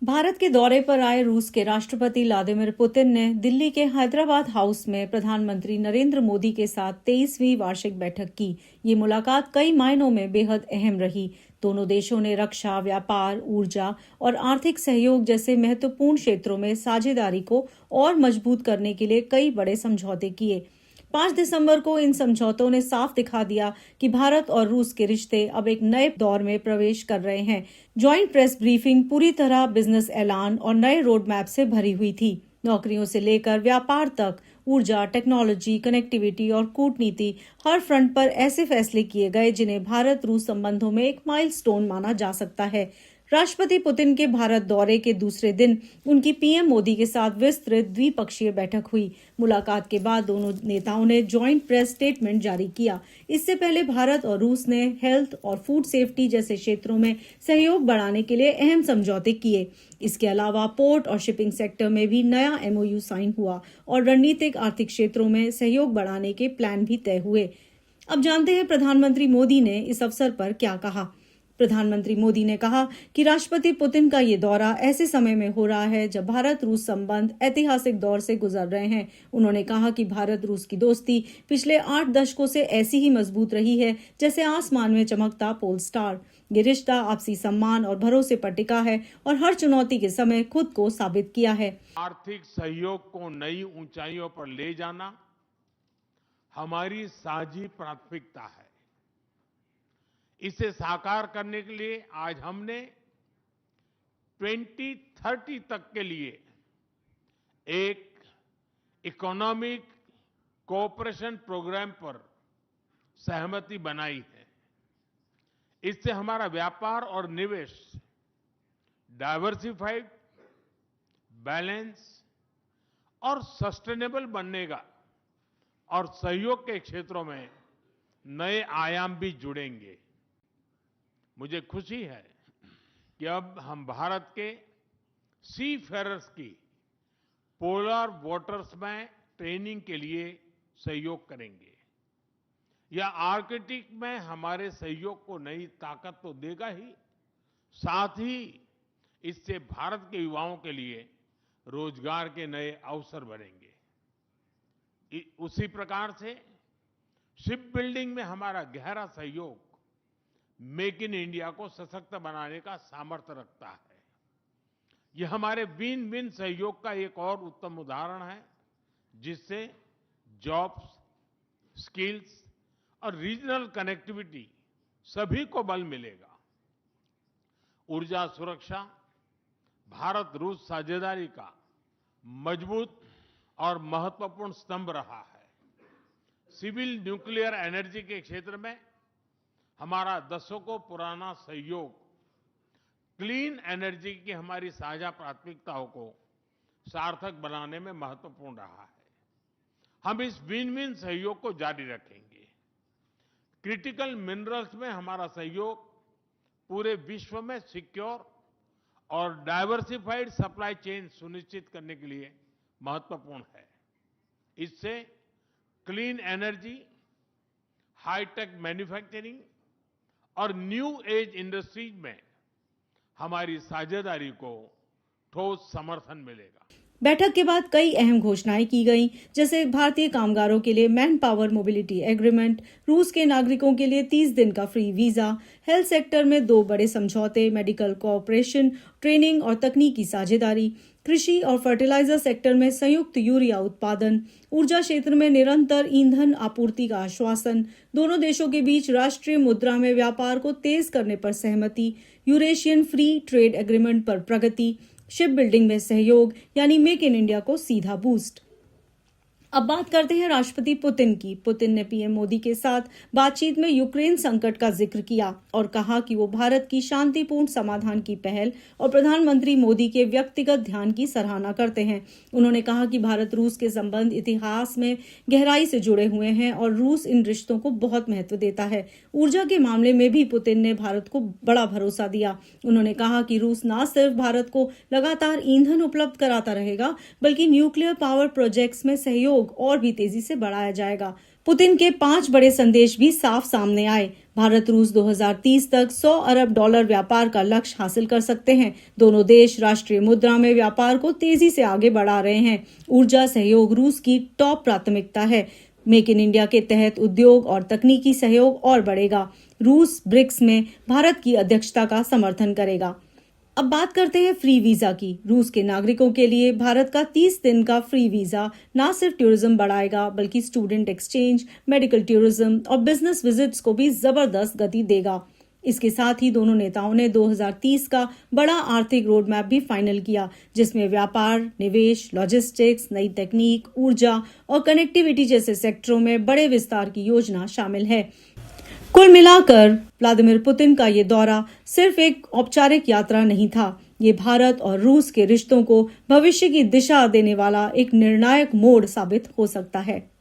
भारत के दौरे पर आए रूस के राष्ट्रपति व्लादिमीर पुतिन ने दिल्ली के हैदराबाद हाउस में प्रधानमंत्री नरेंद्र मोदी के साथ 23वीं वार्षिक बैठक की। ये मुलाकात कई मायनों में बेहद अहम रही। दोनों देशों ने रक्षा, व्यापार, ऊर्जा और आर्थिक सहयोग जैसे महत्वपूर्ण क्षेत्रों में साझेदारी को और मजबूत करने के लिए कई बड़े समझौते किए। 5 दिसंबर को इन समझौतों ने साफ दिखा दिया कि भारत और रूस के रिश्ते अब एक नए दौर में प्रवेश कर रहे हैं। ज्वाइंट प्रेस ब्रीफिंग पूरी तरह बिजनेस ऐलान और नए रोड मैप से भरी हुई थी। नौकरियों से लेकर व्यापार तक, ऊर्जा, टेक्नोलॉजी, कनेक्टिविटी और कूटनीति, हर फ्रंट पर ऐसे फैसले किए गए जिन्हें भारत रूस संबंधों में एक माइलस्टोन माना जा सकता है। राष्ट्रपति पुतिन के भारत दौरे के दूसरे दिन उनकी पीएम मोदी के साथ विस्तृत द्विपक्षीय बैठक हुई। मुलाकात के बाद दोनों नेताओं ने ज्वाइंट प्रेस स्टेटमेंट जारी किया। इससे पहले भारत और रूस ने हेल्थ और फूड सेफ्टी जैसे क्षेत्रों में सहयोग बढ़ाने के लिए अहम समझौते किए। इसके अलावा पोर्ट और शिपिंग सेक्टर में भी नया एमओयू साइन हुआ और रणनीतिक आर्थिक क्षेत्रों में सहयोग बढ़ाने के प्लान भी तय हुए। अब जानते हैं प्रधानमंत्री मोदी ने इस अवसर पर क्या कहा। प्रधानमंत्री मोदी ने कहा कि राष्ट्रपति पुतिन का ये दौरा ऐसे समय में हो रहा है जब भारत रूस संबंध ऐतिहासिक दौर से गुजर रहे हैं। उन्होंने कहा कि भारत रूस की दोस्ती पिछले 8 दशकों से ऐसी ही मजबूत रही है जैसे आसमान में चमकता पोल स्टार। ये रिश्ता आपसी सम्मान और भरोसे पर टिका है और हर चुनौती के समय खुद को साबित किया है। आर्थिक सहयोग को नई ऊंचाइयों पर ले जाना हमारी साझी प्राथमिकता है। इसे साकार करने के लिए आज हमने 2030 तक के लिए एक इकोनॉमिक कोऑपरेशन प्रोग्राम पर सहमति बनाई है। इससे हमारा व्यापार और निवेश डाइवर्सिफाइड, बैलेंस और सस्टेनेबल बनेगा और सहयोग के क्षेत्रों में नए आयाम भी जुड़ेंगे। मुझे खुशी है कि अब हम भारत के सी फेरर्स की पोलर वाटर्स में ट्रेनिंग के लिए सहयोग करेंगे। यह आर्कटिक में हमारे सहयोग को नई ताकत तो देगा ही, साथ ही इससे भारत के युवाओं के लिए रोजगार के नए अवसर बनेंगे। उसी प्रकार से शिप बिल्डिंग में हमारा गहरा सहयोग मेक इन इंडिया को सशक्त बनाने का सामर्थ्य रखता है। यह हमारे विन विन सहयोग का एक और उत्तम उदाहरण है, जिससे जॉब्स, स्किल्स और रीजनल कनेक्टिविटी सभी को बल मिलेगा। ऊर्जा सुरक्षा भारत रूस साझेदारी का मजबूत और महत्वपूर्ण स्तंभ रहा है। सिविल न्यूक्लियर एनर्जी के क्षेत्र में हमारा दशकों पुराना सहयोग क्लीन एनर्जी की हमारी साझा प्राथमिकताओं को सार्थक बनाने में महत्वपूर्ण रहा है। हम इस विन विन सहयोग को जारी रखेंगे। क्रिटिकल मिनरल्स में हमारा सहयोग पूरे विश्व में सिक्योर और डाइवर्सिफाइड सप्लाई चेन सुनिश्चित करने के लिए महत्वपूर्ण है। इससे क्लीन एनर्जी, हाईटेक मैन्युफैक्चरिंग और न्यू एज इंडस्ट्रीज में हमारी साझेदारी को ठोस समर्थन मिलेगा। बैठक के बाद कई अहम घोषणाएं की गईं, जैसे भारतीय कामगारों के लिए मैन पावर मोबिलिटी एग्रीमेंट, रूस के नागरिकों के लिए 30 दिन का फ्री वीजा, हेल्थ सेक्टर में 2 बड़े समझौते, मेडिकल कोऑपरेशन, ट्रेनिंग और तकनीकी साझेदारी, कृषि और फर्टिलाइजर सेक्टर में संयुक्त यूरिया उत्पादन, ऊर्जा क्षेत्र में निरंतर ईंधन आपूर्ति का आश्वासन, दोनों देशों के बीच राष्ट्रीय मुद्रा में व्यापार को तेज करने पर सहमति, यूरेशियन फ्री ट्रेड एग्रीमेंट पर प्रगति, शिप बिल्डिंग में सहयोग यानी मेक इन इंडिया को सीधा बूस्ट। अब बात करते हैं राष्ट्रपति पुतिन की। पुतिन ने पीएम मोदी के साथ बातचीत में यूक्रेन संकट का जिक्र किया और कहा कि वो भारत की शांतिपूर्ण समाधान की पहल और प्रधानमंत्री मोदी के व्यक्तिगत ध्यान की सराहना करते हैं। उन्होंने कहा कि भारत रूस के संबंध इतिहास में गहराई से जुड़े हुए हैं और रूस इन रिश्तों को बहुत महत्व देता है। ऊर्जा के मामले में भी पुतिन ने भारत को बड़ा भरोसा दिया। उन्होंने कहा कि रूस न सिर्फ भारत को लगातार ईंधन उपलब्ध कराता रहेगा, बल्कि न्यूक्लियर पावर प्रोजेक्ट्स में सहयोग और भी तेजी से बढ़ाया जाएगा। पुतिन के 5 बड़े संदेश भी साफ सामने आए। भारत रूस 2030 तक $100 अरब व्यापार का लक्ष्य हासिल कर सकते हैं। दोनों देश राष्ट्रीय मुद्रा में व्यापार को तेजी से आगे बढ़ा रहे हैं। ऊर्जा सहयोग रूस की टॉप प्राथमिकता है। मेक इन इंडिया के तहत उद्योग और तकनीकी सहयोग और बढ़ेगा। रूस ब्रिक्स में भारत की अध्यक्षता का समर्थन करेगा। अब बात करते हैं फ्री वीजा की। रूस के नागरिकों के लिए भारत का 30 दिन का फ्री वीजा न सिर्फ टूरिज्म बढ़ाएगा बल्कि स्टूडेंट एक्सचेंज, मेडिकल टूरिज्म और बिजनेस विजिट्स को भी जबरदस्त गति देगा। इसके साथ ही दोनों नेताओं ने 2030 का बड़ा आर्थिक रोड मैप भी फाइनल किया, जिसमें व्यापार, निवेश, लॉजिस्टिक्स, नई तकनीक, ऊर्जा और कनेक्टिविटी जैसे सेक्टरों में बड़े विस्तार की योजना शामिल है। कुल मिलाकर व्लादिमीर पुतिन का ये दौरा सिर्फ एक औपचारिक यात्रा नहीं था। ये भारत और रूस के रिश्तों को भविष्य की दिशा देने वाला एक निर्णायक मोड़ साबित हो सकता है।